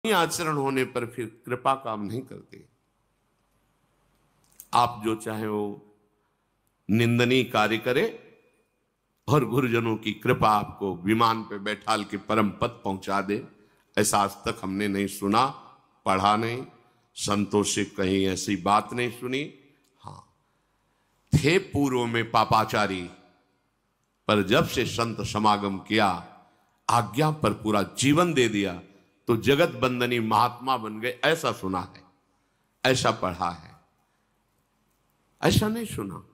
आचरण होने पर फिर कृपा काम नहीं करती। आप जो चाहे वो निंदनीय कार्य करे और गुरुजनों की कृपा आपको विमान पे बैठाल के परम पद पहुंचा दे, ऐसा आज तक हमने नहीं सुना, पढ़ा नहीं, संतों से कहीं ऐसी बात नहीं सुनी। हाँ, थे पूर्व में पापाचारी, पर जब से संत समागम किया, आज्ञा पर पूरा जीवन दे दिया, तो जगत बंदनी महात्मा बन गए, ऐसा सुना है, ऐसा पढ़ा है। ऐसा नहीं सुना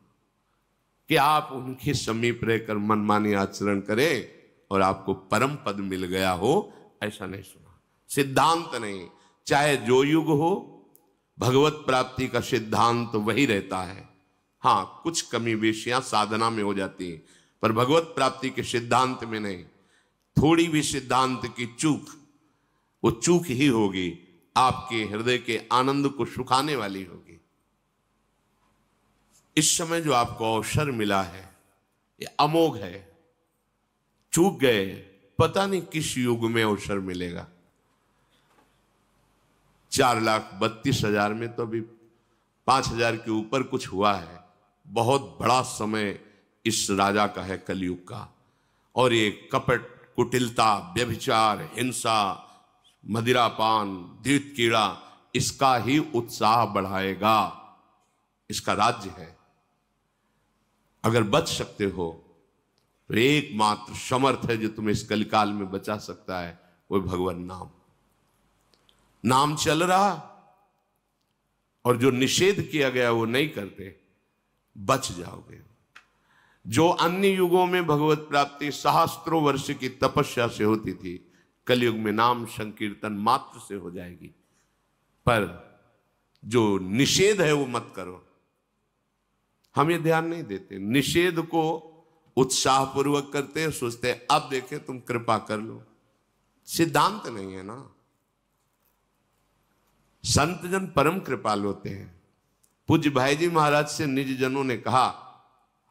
कि आप उनके समीप रहकर मनमानी आचरण करें और आपको परम पद मिल गया हो, ऐसा नहीं सुना। सिद्धांत नहीं, चाहे जो युग हो, भगवत प्राप्ति का सिद्धांत वही रहता है। हाँ, कुछ कमी बेशियां साधना में हो जाती है, पर भगवत प्राप्ति के सिद्धांत में नहीं। थोड़ी भी सिद्धांत की चूक, वो चूक ही होगी, आपके हृदय के आनंद को सुखाने वाली होगी। इस समय जो आपको अवसर मिला है, ये अमोघ है। चूक गए, पता नहीं किस युग में अवसर मिलेगा। 4,32,000 में तो अभी 5,000 के ऊपर कुछ हुआ है। बहुत बड़ा समय इस राजा का है, कलयुग का। और ये कपट, कुटिलता, व्यभिचार, हिंसा, मदिरापान, द्वित कीड़ा, इसका ही उत्साह बढ़ाएगा। इसका राज्य है। अगर बच सकते हो तो एकमात्र समर्थ है जो तुम्हें इस कलिकाल में बचा सकता है, वो भगवान नाम। नाम चल रहा और जो निषेध किया गया वो नहीं करते, बच जाओगे। जो अन्य युगों में भगवत प्राप्ति सहस्त्रों वर्ष की तपस्या से होती थी, कलयुग में नाम संकीर्तन मात्र से हो जाएगी। पर जो निषेध है वो मत करो। हम ये ध्यान नहीं देते, निषेध को उत्साहपूर्वक करते हैं, सोचते हैं अब देखें तुम कृपा कर लो। सिद्धांत नहीं है ना। संत जन परम कृपालु होते हैं। पूज्य भाई जी महाराज से निज जनों ने कहा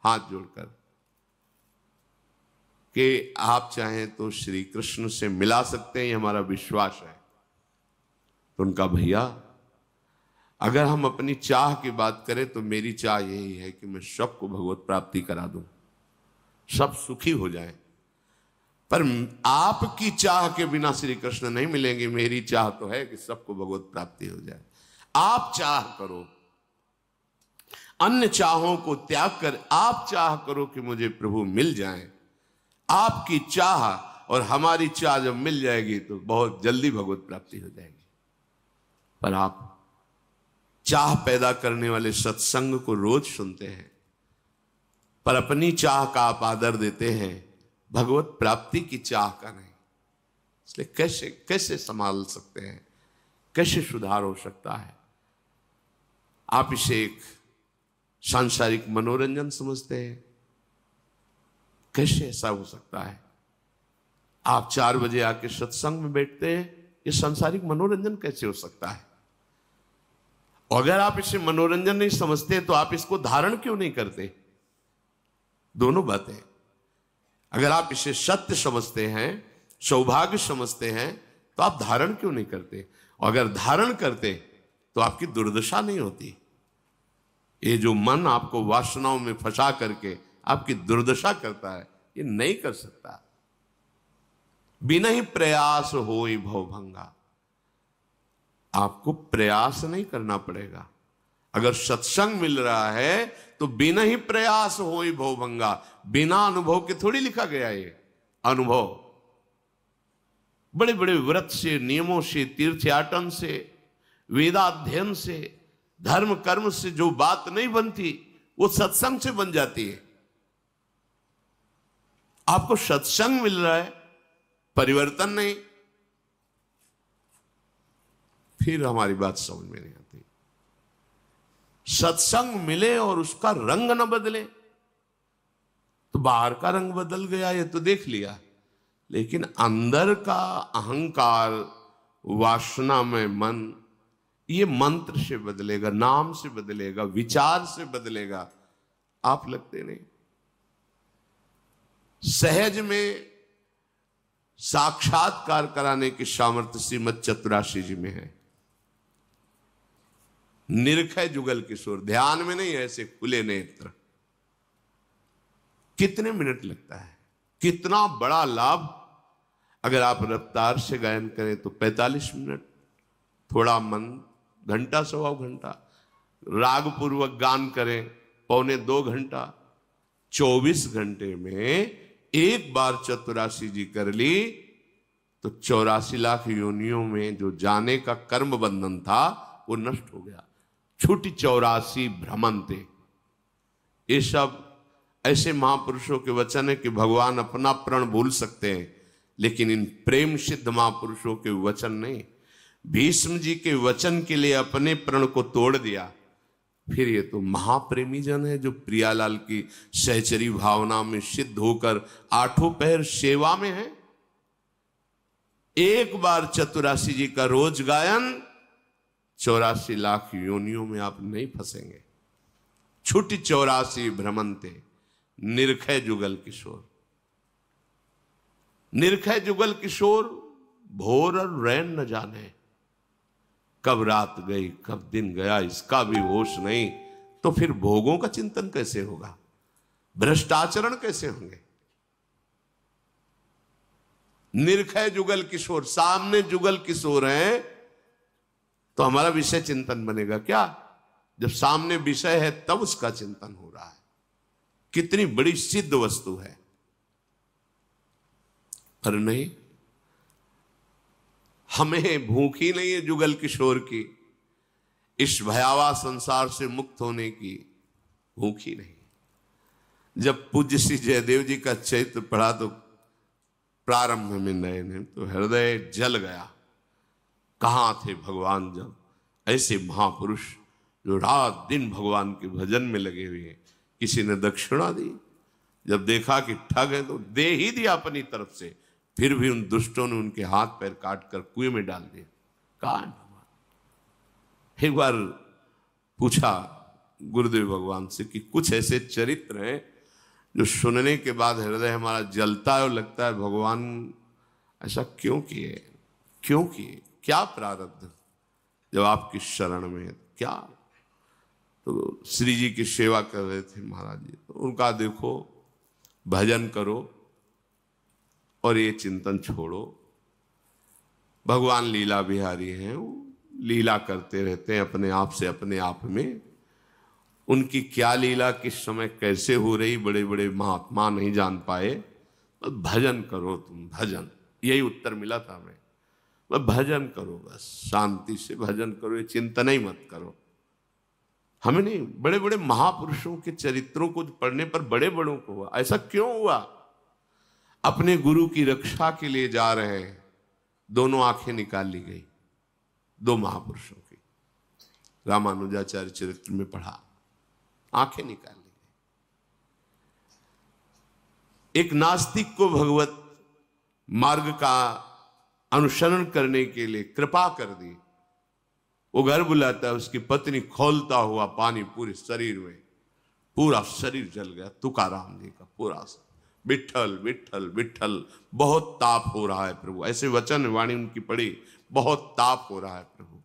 हाथ जोड़कर कि आप चाहें तो श्री कृष्ण से मिला सकते हैं, ये हमारा विश्वास है। तो उनका भैया, अगर हम अपनी चाह की बात करें तो मेरी चाह यही है कि मैं सबको भगवत प्राप्ति करा दूं, सब सुखी हो जाएं। पर आपकी चाह के बिना श्री कृष्ण नहीं मिलेंगे। मेरी चाह तो है कि सबको भगवत प्राप्ति हो जाए। आप चाह करो, अन्य चाहों को त्याग कर आप चाह करो कि मुझे प्रभु मिल जाएं। आपकी चाह और हमारी चाह जब मिल जाएगी तो बहुत जल्दी भगवत प्राप्ति हो जाएगी। पर आप चाह पैदा करने वाले सत्संग को रोज सुनते हैं, पर अपनी चाह का आप आदर देते हैं, भगवत प्राप्ति की चाह का नहीं। इसलिए कैसे कैसे संभाल सकते हैं, कैसे सुधार हो सकता है? आप इसे एक सांसारिक मनोरंजन समझते हैं। कैसे ऐसा हो सकता है? आप 4 बजे आके सत्संग में बैठते हैं, ये सांसारिक मनोरंजन कैसे हो सकता है? और अगर आप इसे मनोरंजन नहीं समझते तो आप इसको धारण क्यों नहीं करते? दोनों बातें। अगर आप इसे सत्य समझते हैं, सौभाग्य समझते हैं, तो आप धारण क्यों नहीं करते? और अगर धारण करते तो आपकी दुर्दशा नहीं होती। ये जो मन आपको वासनाओं में फंसा करके आपकी दुर्दशा करता है, ये नहीं कर सकता। बिना ही प्रयास होई भवभंगा। आपको प्रयास नहीं करना पड़ेगा। अगर सत्संग मिल रहा है तो बिना ही प्रयास होई भवभंगा। बिना अनुभव के थोड़ी लिखा गया ये अनुभव। बड़े बड़े व्रत से, नियमों से, तीर्थयाटन से, वेदाध्ययन से, धर्म कर्म से जो बात नहीं बनती वो सत्संग से बन जाती है। आपको सत्संग मिल रहा है, परिवर्तन नहीं, फिर हमारी बात समझ में नहीं आती। सत्संग मिले और उसका रंग न बदले तो बाहर का रंग बदल गया ये तो देख लिया, लेकिन अंदर का अहंकार, वासना में मन, ये मंत्र से बदलेगा, नाम से बदलेगा, विचार से बदलेगा। आप लगते नहीं। सहज में साक्षात्कार कराने की सामर्थ्य श्रीमद चतुराशी जी में है। निरखै जुगल किशोर, ध्यान में नहीं, ऐसे खुले नेत्र। कितने मिनट लगता है, कितना बड़ा लाभ। अगर आप रफ्तार से गायन करें तो 45 मिनट, थोड़ा मन घंटा सवा घंटा, राग पूर्वक गान करें 1.25 घंटा। 24 घंटे में एक बार चतुराशी जी कर ली तो 84 लाख योनियों में जो जाने का कर्म बंधन था वो नष्ट हो गया। छुटी 84 भ्रमंते, ये सब ऐसे महापुरुषों के वचन है कि भगवान अपना प्रण भूल सकते हैं, लेकिन इन प्रेम सिद्ध महापुरुषों के वचन नहीं। भीष्म जी के वचन के लिए अपने प्रण को तोड़ दिया। फिर ये तो महाप्रेमी जन है जो प्रियालाल की सहचरी भावना में सिद्ध होकर 8 पहर सेवा में है। एक बार चतुराशी जी का रोज गायन 84 लाख योनियों में आप नहीं फंसेंगे। छुटी 84 भ्रमंते, निरखै जुगल किशोर। निरखै जुगल किशोर, भोर और रैन न जाने, कब रात गई कब दिन गया इसका भी होश नहीं। तो फिर भोगों का चिंतन कैसे होगा, भ्रष्टाचरण कैसे होंगे। निरखै जुगल किशोर, सामने जुगल किशोर हैं तो हमारा विषय चिंतन बनेगा क्या? जब सामने विषय है तब उसका चिंतन हो रहा है। कितनी बड़ी सिद्ध वस्तु है। पर नहीं, हमें भूख ही नहीं है जुगल किशोर की, इस भयावह संसार से मुक्त होने की भूख ही नहीं। जब पूज्य श्री जयदेव जी का चरित्र पढ़ा तो प्रारंभ में नए तो हृदय जल गया। कहां थे भगवान जब ऐसे महापुरुष जो रात दिन भगवान के भजन में लगे हुए हैं, किसी ने दक्षिणा दी, जब देखा कि ठग है तो दे ही दिया अपनी तरफ से, फिर भी उन दुष्टों ने उनके हाथ पैर काट कर कुएं में डाल दिए। कहां भगवान? एक बार पूछा गुरुदेव भगवान से कि कुछ ऐसे चरित्र हैं जो सुनने के बाद हृदय हमारा जलता है और लगता है भगवान ऐसा क्यों किए, क्यों किए, क्या प्रारब्ध जब आपकी शरण में है क्या? तो श्री जी की सेवा कर रहे थे महाराज जी, तो उनका देखो भजन करो और ये चिंतन छोड़ो। भगवान लीला बिहारी हैं, वो लीला करते रहते हैं अपने आप से अपने आप में। उनकी क्या लीला किस समय कैसे हो रही बड़े बड़े महात्मा नहीं जान पाए। भजन करो तुम, भजन, यही उत्तर मिला था हमें। भजन करो, बस शांति से भजन करो, ये चिंतन ही मत करो। हमें नहीं, बड़े बड़े महापुरुषों के चरित्रों को पढ़ने पर बड़े बड़ों को हुआ। ऐसा क्यों हुआ? अपने गुरु की रक्षा के लिए जा रहे हैं, दोनों आंखें निकाल ली गई, 2 महापुरुषों की। रामानुजाचार्य चरित्र में पढ़ा, आंखें निकाल ली गई। एक नास्तिक को भगवत मार्ग का अनुसरण करने के लिए कृपा कर दी। वो घर बुलाता है, उसकी पत्नी खोलता हुआ पानी पूरे शरीर में, पूरा शरीर जल गया। तुकाराम जी का पूरा विठ्ठल विठ्ठल विठ्ठल, बहुत ताप हो रहा है प्रभु, ऐसे वचन वाणी उनकी पड़ी, बहुत ताप हो रहा है प्रभु।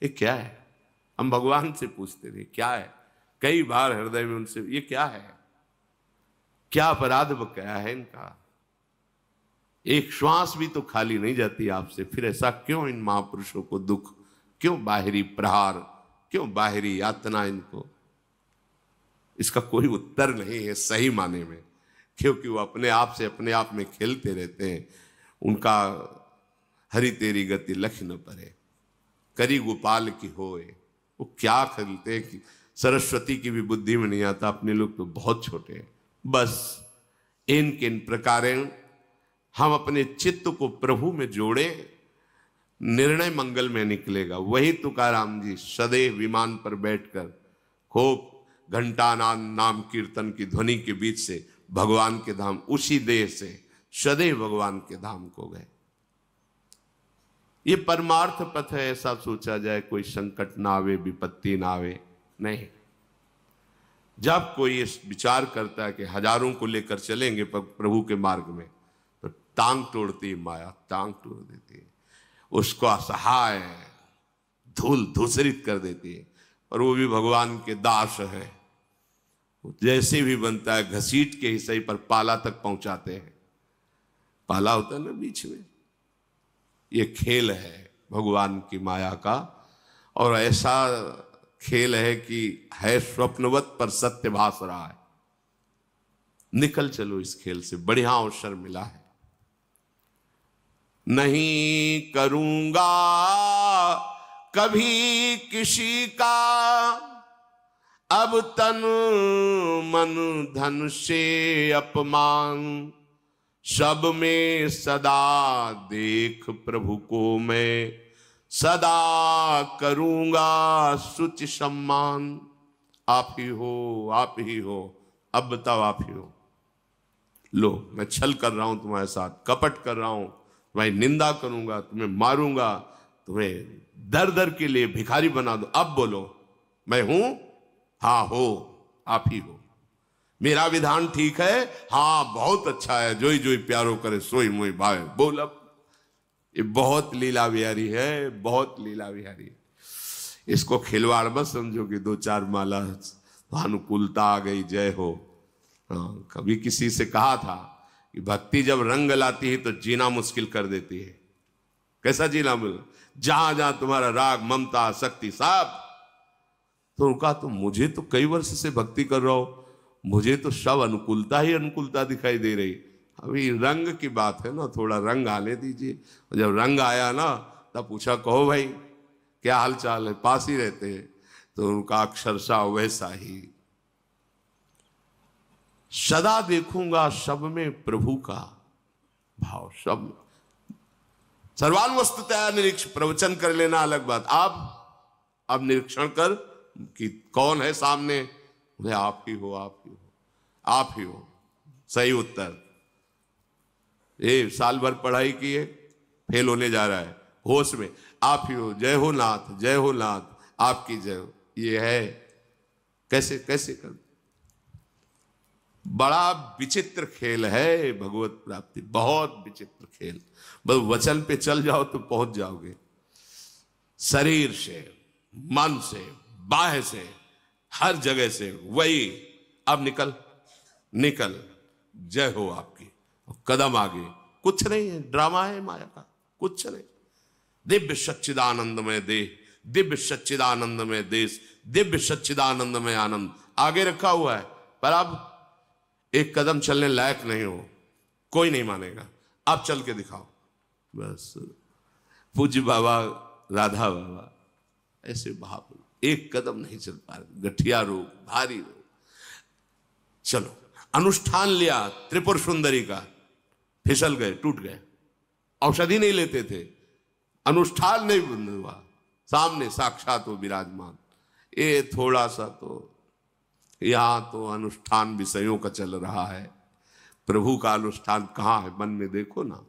ये क्या है? हम भगवान से पूछते थे क्या है, कई बार हृदय में उनसे, ये क्या है, क्या अपराध बकाया है इनका? एक श्वास भी तो खाली नहीं जाती आपसे, फिर ऐसा क्यों इन महापुरुषों को दुख, क्यों बाहरी प्रहार, क्यों बाहरी यातना इनको? इसका कोई उत्तर नहीं है सही माने में, क्योंकि वो अपने आप से अपने आप में खेलते रहते हैं। उनका हरि तेरी गति लख न परे, करी गोपाल की होए। वो क्या खेलते हैं कि सरस्वती की भी बुद्धि में नहीं आता, अपने लोग तो बहुत छोटे हैं। बस इन किन प्रकारें हम अपने चित्त को प्रभु में जोड़े, निर्णय मंगल में निकलेगा। वही तुकाराम जी सदैव विमान पर बैठकर खूब घंटा नाम कीर्तन की ध्वनि के बीच से भगवान के धाम, उसी देह से सदैव भगवान के धाम को गए। ये परमार्थ पथ है, ऐसा सोचा जाए कोई संकट ना आवे, विपत्ति ना आवे, नहीं। जब कोई इस विचार करता है कि हजारों को लेकर चलेंगे प्रभु के मार्ग में, तो टांग तोड़ती माया, टांग तोड़ देती है, उसको असहाय धूल धूसरित कर देती है। और वो भी भगवान के दास है, जैसे भी बनता है घसीट के ही सही पर पाला तक पहुंचाते हैं। पाला होता है ना बीच में। ये खेल है भगवान की माया का, और ऐसा खेल है कि है स्वप्नवत पर सत्य भास रहा है। निकल चलो इस खेल से, बढ़िया अवसर मिला है। नहीं करूंगा कभी किसी का अब तन मन धन से अपमान, सब में सदा देख प्रभु को मैं, सदा करूंगा सुचि सम्मान। आप ही हो, आप ही हो, अब बताओ आप ही हो। लो मैं छल कर रहा हूं तुम्हारे साथ, कपट कर रहा हूं, तुम्हारी निंदा करूंगा, तुम्हें मारूंगा, तुम्हें दर दर के लिए भिखारी बना दो। अब बोलो मैं हूं? हाँ हो, आप ही हो। मेरा विधान ठीक है? हाँ बहुत अच्छा है। जोई जोई प्यारो करे सोई मोई भावे। बोल अब। ये बहुत लीला विहारी है, बहुत लीला विहारी है। इसको खिलवाड़ मत समझो कि दो चार माला अनुकूलता आ गई, जय हो। हाँ, कभी किसी से कहा था कि भक्ति जब रंग लाती है तो जीना मुश्किल कर देती है। कैसा जीना? मिल जहां जहां तुम्हारा राग ममता आसक्ति सब। तो उनका तो मुझे तो कई वर्ष से भक्ति कर रहा हो, मुझे तो सब अनुकूलता ही अनुकूलता दिखाई दे रही। अभी रंग की बात है ना, थोड़ा रंग आने दीजिए। जब रंग आया ना तब पूछा कहो भाई क्या हाल चाल है, पास ही रहते हैं। तो उनका अक्षरशः वैसा ही, सदा देखूंगा सब में प्रभु का भाव। सब सर्वान वस्तुतया निरीक्षण, प्रवचन कर लेना अलग बात। आप अब निरीक्षण कर कि कौन है सामने। बोले आप ही हो, आप ही हो, आप ही हो। सही उत्तर। ये साल भर पढ़ाई की है, फेल होने जा रहा है, होश में आप ही हो। जय हो नाथ, जय हो नाथ, आपकी जय हो। ये है कैसे कैसे कर। बड़ा विचित्र खेल है भगवत प्राप्ति, बहुत विचित्र खेल। बस वचन पे चल जाओ तो पहुंच जाओगे। शरीर से, मन से, बाह्य से, हर जगह से वही। अब निकल निकल, जय हो आपकी। कदम आगे, कुछ नहीं है, ड्रामा है माया का, कुछ नहीं। दिव्य सच्चिदानंदमय देह, दिव्य सच्चिदानंदमय देश, दिव्य सच्चिदानंदमय आनंद आगे रखा हुआ है। पर अब एक कदम चलने लायक नहीं हो, कोई नहीं मानेगा। आप चल के दिखाओ बस। पूज्य बाबा, राधा बाबा ऐसे भाव, एक कदम नहीं चल पा रहे, गठिया रोग, भारी रोग। चलो अनुष्ठान लिया त्रिपुर सुंदरी का, फिसल गए, टूट गए। औषधि नहीं लेते थे, अनुष्ठान नहीं बंद हुआ, सामने साक्षात वो विराजमान। ये थोड़ा सा तो यहां तो अनुष्ठान विषयों का चल रहा है, प्रभु का अनुष्ठान कहां है? मन में देखो ना।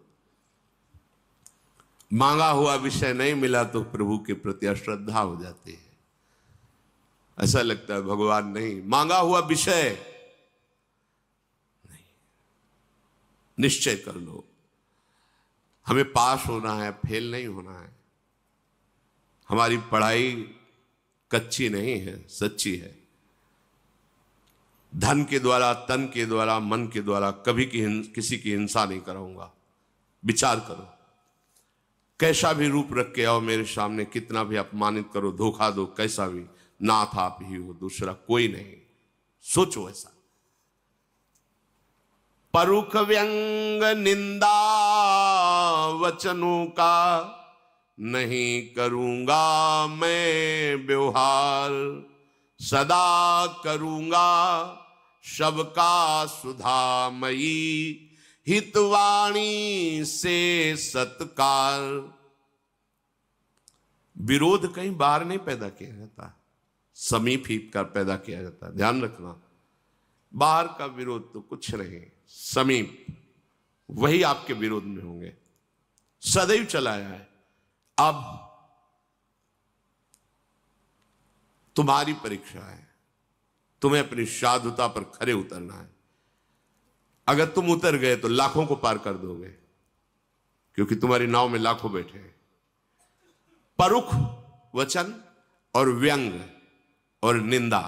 मांगा हुआ विषय नहीं मिला तो प्रभु के प्रति अश्रद्धा हो जाती है। ऐसा लगता है भगवान नहीं, मांगा हुआ विषय नहीं। निश्चय कर लो हमें पास होना है, फेल नहीं होना है। हमारी पढ़ाई कच्ची नहीं है, सच्ची है। धन के द्वारा, तन के द्वारा, मन के द्वारा कभी किसी की हिंसा नहीं कराऊंगा। विचार करो, कैसा भी रूप रख के आओ मेरे सामने, कितना भी अपमानित करो, धोखा दो, कैसा भी, नाथ आप ही हो, दूसरा कोई नहीं। सोचो ऐसा। परुख व्यंग निंदा वचनों का नहीं करूंगा मैं व्यवहार, सदा करूंगा सबका सुधामयी, हितवाणी से सत्कार। विरोध कहीं बाहर नहीं पैदा किया जाता, समीप ही कर पैदा किया जाता है। ध्यान रखना, बाहर का विरोध तो कुछ नहीं, समीप वही आपके विरोध में होंगे। सदैव चलाया है। अब तुम्हारी परीक्षा है, तुम्हें अपनी साधुता पर खरे उतरना है। अगर तुम उतर गए तो लाखों को पार कर दोगे, क्योंकि तुम्हारी नाव में लाखों बैठे हैं। परुख वचन और व्यंग और निंदा।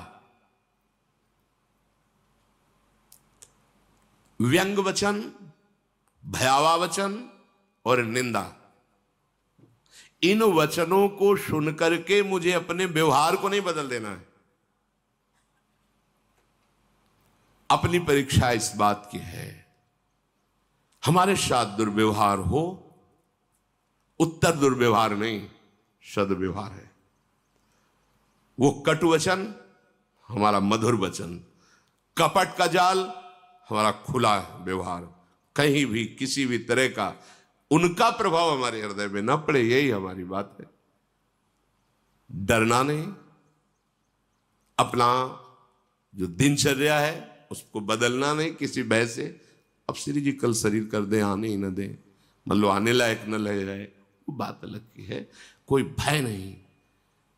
व्यंग वचन, भयावह वचन और निंदा, इन वचनों को सुन करके मुझे अपने व्यवहार को नहीं बदल देना है। अपनी परीक्षा इस बात की है, हमारे साथ दुर्व्यवहार हो, उत्तर दुर्व्यवहार नहीं, सद्व्यवहार है। वो कटु वचन, हमारा मधुर वचन। कपट का जाल, हमारा खुला व्यवहार। कहीं भी किसी भी तरह का उनका प्रभाव हमारे हृदय में न पड़े, यही हमारी बात है। डरना नहीं, अपना जो दिनचर्या है उसको बदलना नहीं किसी भय से। अब श्री जी कल शरीर कर दे, आने ही न दे, मतलब आने लायक न ले जाए, वो बात अलग की है। कोई भय नहीं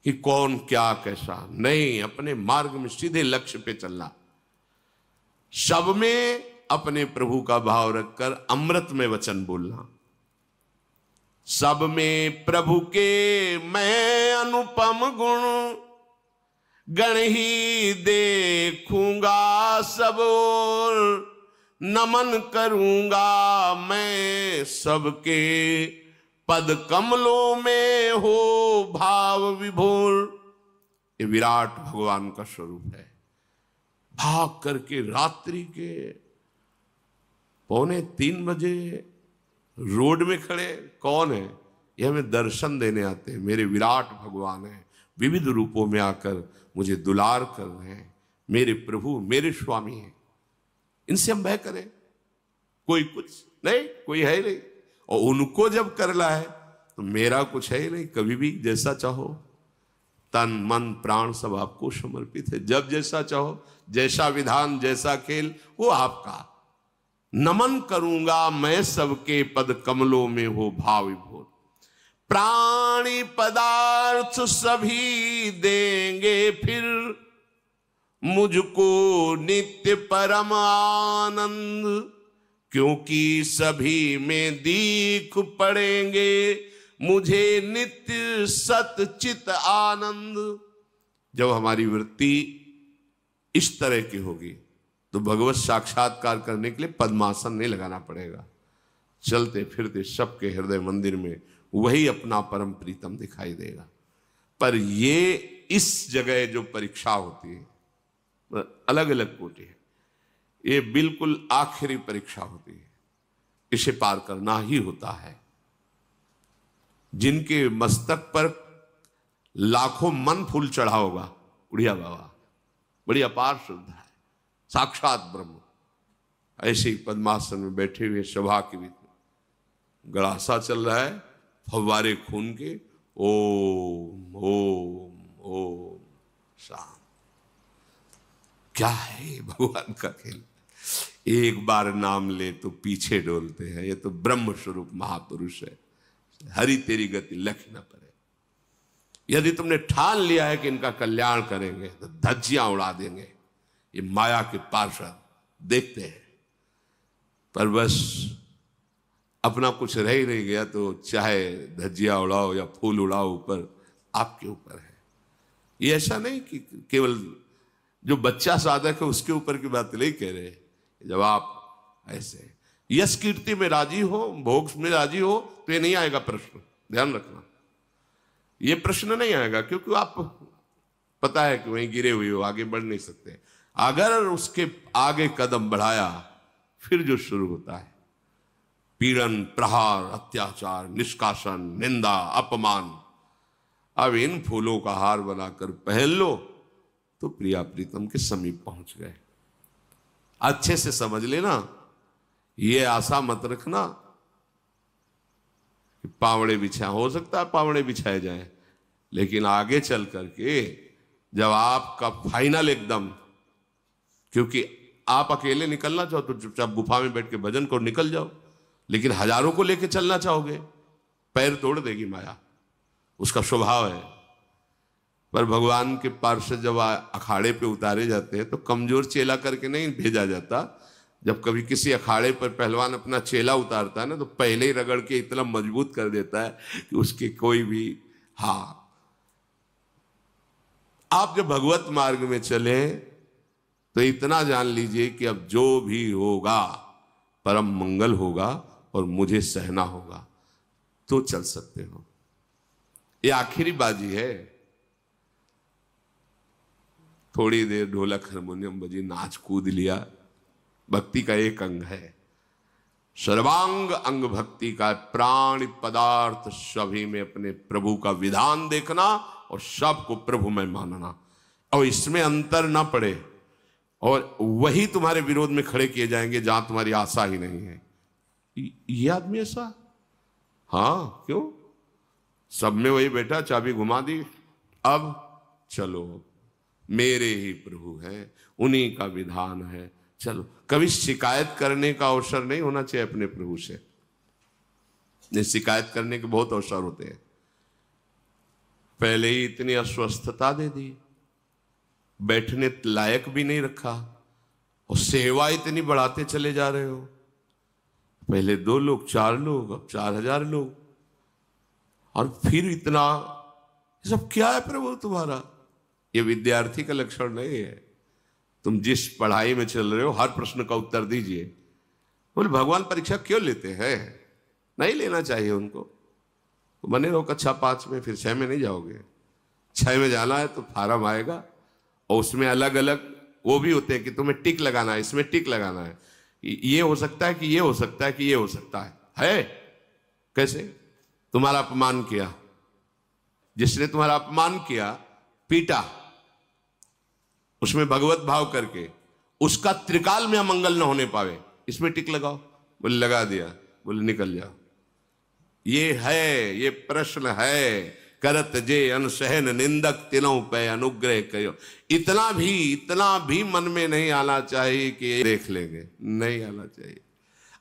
कि कौन क्या कैसा, नहीं, अपने मार्ग में सीधे लक्ष्य पे चलना। सब में अपने प्रभु का भाव रखकर अमृत में वचन बोलना। सब में प्रभु के मैं अनुपम गुण, गण ही देखूंगा सब ओर, नमन करूंगा मैं सबके, पद कमलों में हो भाव विभोर। ये विराट भगवान का स्वरूप है। भाग करके रात्रि के 2:45 बजे रोड में खड़े, कौन है? ये हमें दर्शन देने आते हैं। मेरे विराट भगवान है, विविध रूपों में आकर मुझे दुलार कर रहे हैं। मेरे प्रभु, मेरे स्वामी हैं, इनसे हम भय करें? कोई कुछ नहीं, कोई है नहीं। और उनको जब करना है तो मेरा कुछ है ही नहीं। कभी भी जैसा चाहो, तन मन प्राण सब आपको समर्पित है। जब जैसा चाहो, जैसा विधान, जैसा खेल, वो आपका। नमन करूंगा मैं सबके, पद कमलों में हो भाव विभोर। प्राणी पदार्थ सभी देंगे फिर, मुझको नित्य परम आनंद, क्योंकि सभी में दीख पड़ेंगे मुझे नित्य सतचित आनंद। जब हमारी वृत्ति इस तरह की होगी तो भगवत साक्षात्कार करने के लिए पद्मासन नहीं लगाना पड़ेगा। चलते फिरते सबके हृदय मंदिर में वही अपना परम प्रीतम दिखाई देगा। पर ये इस जगह जो परीक्षा होती है, अलग अलग कोटि है, ये बिल्कुल आखिरी परीक्षा होती है। इसे पार करना ही होता है। जिनके मस्तक पर लाखों मन फूल चढ़ा होगा, उड़िया बाबा, बड़ी अपार श्रद्धा है, साक्षात ब्रह्म, ऐसे ही पद्मासन में बैठे हुए सभा के बीच में गड़ासा चल रहा है, फव्वारे खून के, ओम ओम ओम शांत। क्या है भगवान का खेल? एक बार नाम ले तो पीछे डोलते हैं। ये तो ब्रह्म स्वरूप महापुरुष है। हरि तेरी गति लख न पड़े। यदि तुमने ठान लिया है कि इनका कल्याण करेंगे तो धज्जियां उड़ा देंगे। ये माया के पार्षद देखते हैं, पर बस अपना कुछ रह ही नहीं गया तो चाहे धज्जियां उड़ाओ या फूल उड़ाओ, ऊपर आपके ऊपर है। ये ऐसा नहीं कि केवल जो बच्चा साधक है उसके ऊपर की बात नहीं कह रहे। जब आप ऐसे यश कीर्ति में राजी हो, भोग में राजी हो, तो ये नहीं आएगा प्रश्न। ध्यान रखना, ये प्रश्न नहीं आएगा, क्योंकि आप पता है कि वहीं गिरे हुए हो, आगे बढ़ नहीं सकते। अगर उसके आगे कदम बढ़ाया, फिर जो शुरू होता है पीड़न, प्रहार, अत्याचार, निष्कासन, निंदा, अपमान। अब इन फूलों का हार बनाकर पहन लो तो प्रिया प्रीतम के समीप पहुंच गए। अच्छे से समझ लेना, ये आशा मत रखना कि पावड़े बिछा, हो सकता है पावड़े बिछाए जाए, लेकिन आगे चल करके जब आपका फाइनल एकदम, क्योंकि आप अकेले निकलना चाहो तो चुपचाप गुफा में बैठ के भजन को निकल जाओ, लेकिन हजारों को लेके चलना चाहोगे, पैर तोड़ देगी माया, उसका स्वभाव है। पर भगवान के पार्षद जब अखाड़े पे उतारे जाते हैं तो कमजोर चेला करके नहीं भेजा जाता, जब कभी किसी अखाड़े पर पहलवान अपना चेला उतारता है ना, तो पहले ही रगड़ के इतना मजबूत कर देता है कि उसके कोई भी, हाँ, आप जब भगवत मार्ग में चले तो इतना जान लीजिए कि अब जो भी होगा परम मंगल होगा और मुझे सहना होगा, तो चल सकते हो। ये आखिरी बाजी है। थोड़ी देर ढोलक हारमोनियम बजी, नाच कूद लिया, भक्ति का एक अंग है। सर्वांग अंग भक्ति का प्राण पदार्थ सभी में अपने प्रभु का विधान देखना और सबको प्रभु में मानना, और इसमें अंतर ना पड़े, और वही तुम्हारे विरोध में खड़े किए जाएंगे जहां तुम्हारी आशा ही नहीं है। ये आदमी ऐसा, हाँ क्यों, सब में वही बैठा, चाबी घुमा दी, अब चलो मेरे ही प्रभु हैं, उन्हीं का विधान है, चलो। कभी शिकायत करने का अवसर नहीं होना चाहिए अपने प्रभु से। शिकायत करने के बहुत अवसर होते हैं। पहले ही इतनी अस्वस्थता दे दी, बैठने लायक भी नहीं रखा, और सेवा इतनी बढ़ाते चले जा रहे हो। पहले 2 लोग, 4 लोग, अब 4000 लोग, और फिर इतना, ये सब क्या है प्रभु तुम्हारा? ये विद्यार्थी का लक्षण नहीं है। तुम जिस पढ़ाई में चल रहे हो हर प्रश्न का उत्तर दीजिए। बोले भगवान परीक्षा क्यों लेते हैं? नहीं लेना चाहिए उनको। तो बने रहो कक्षा 5 में, फिर 6 में नहीं जाओगे। 6 में जाना है तो फार्म आएगा, और उसमें अलग अलग वो भी होते हैं कि तुम्हें टिक लगाना है, इसमें टिक लगाना है, ये हो सकता है कि ये हो सकता है कि ये हो सकता है। कैसे? तुम्हारा अपमान किया, जिसने तुम्हारा अपमान किया, पीटा, उसमें भगवत भाव करके उसका त्रिकाल में अमंगल न होने पावे, इसमें टिक लगाओ। बोले लगा दिया, बोले निकल जाओ। ये है, ये प्रश्न है, करत जे अनसहन निंदक तिनों पे अनुग्रह कयो। इतना भी मन में नहीं आना चाहिए कि देख लेंगे, नहीं आना चाहिए।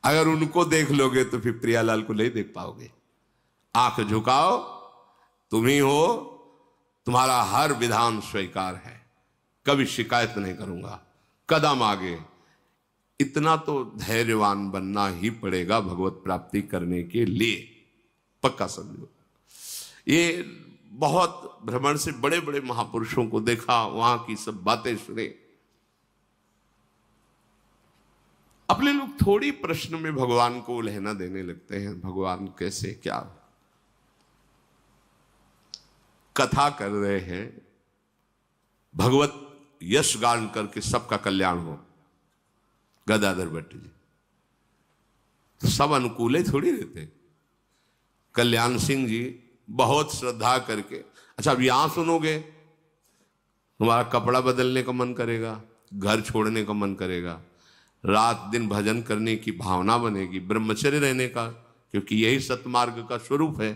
अगर उनको देख लोगे तो फिर प्रियालाल को नहीं देख पाओगे। आंख झुकाओ, तुम ही हो, तुम्हारा हर विधान स्वीकार है, कभी शिकायत नहीं करूंगा, कदम आगे। इतना तो धैर्यवान बनना ही पड़ेगा भगवत प्राप्ति करने के लिए, पक्का समझो। ये बहुत भ्रमण से बड़े बड़े महापुरुषों को देखा, वहां की सब बातें सुने। अपने लोग थोड़ी प्रश्न में भगवान को उलझना देने लगते हैं, भगवान कैसे क्या। कथा कर रहे हैं, भगवत यश गान करके सबका कल्याण हो, गदाधर भट्ट जी तो सब अनुकूल थोड़ी रहते। कल्याण सिंह जी बहुत श्रद्धा करके, अच्छा अब यहां सुनोगे तुम्हारा कपड़ा बदलने का मन करेगा, घर छोड़ने का मन करेगा, रात दिन भजन करने की भावना बनेगी, ब्रह्मचर्य रहने का, क्योंकि यही सतमार्ग का स्वरूप है।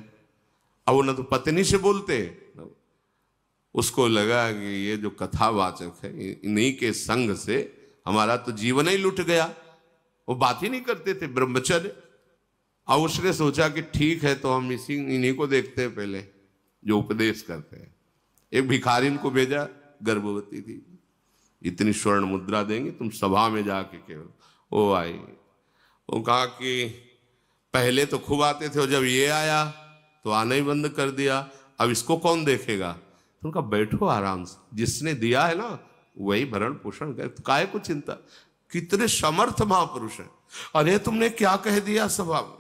अब वो न तो पत्नी से बोलते, उसको लगा कि ये जो कथावाचक है इन्हीं के संग से हमारा तो जीवन ही लुट गया। वो बात ही नहीं करते थे ब्रह्मचर्य। अब उसने सोचा कि ठीक है तो हम इन्हीं को देखते हैं पहले जो उपदेश करते हैं। एक भिखारिन को भेजा, गर्भवती थी, इतनी स्वर्ण मुद्रा देंगे तुम सभा में जाके केवल। वो आई, वो कहा कि पहले तो खूब आते थे और जब ये आया तो आना ही बंद कर दिया, अब इसको कौन देखेगा? तो उनका बैठो आराम से, जिसने दिया है ना वही भरण पोषण करे, तो काहे को चिंता। कितने समर्थ महापुरुष हैं। अरे तुमने क्या कह दिया सभा में?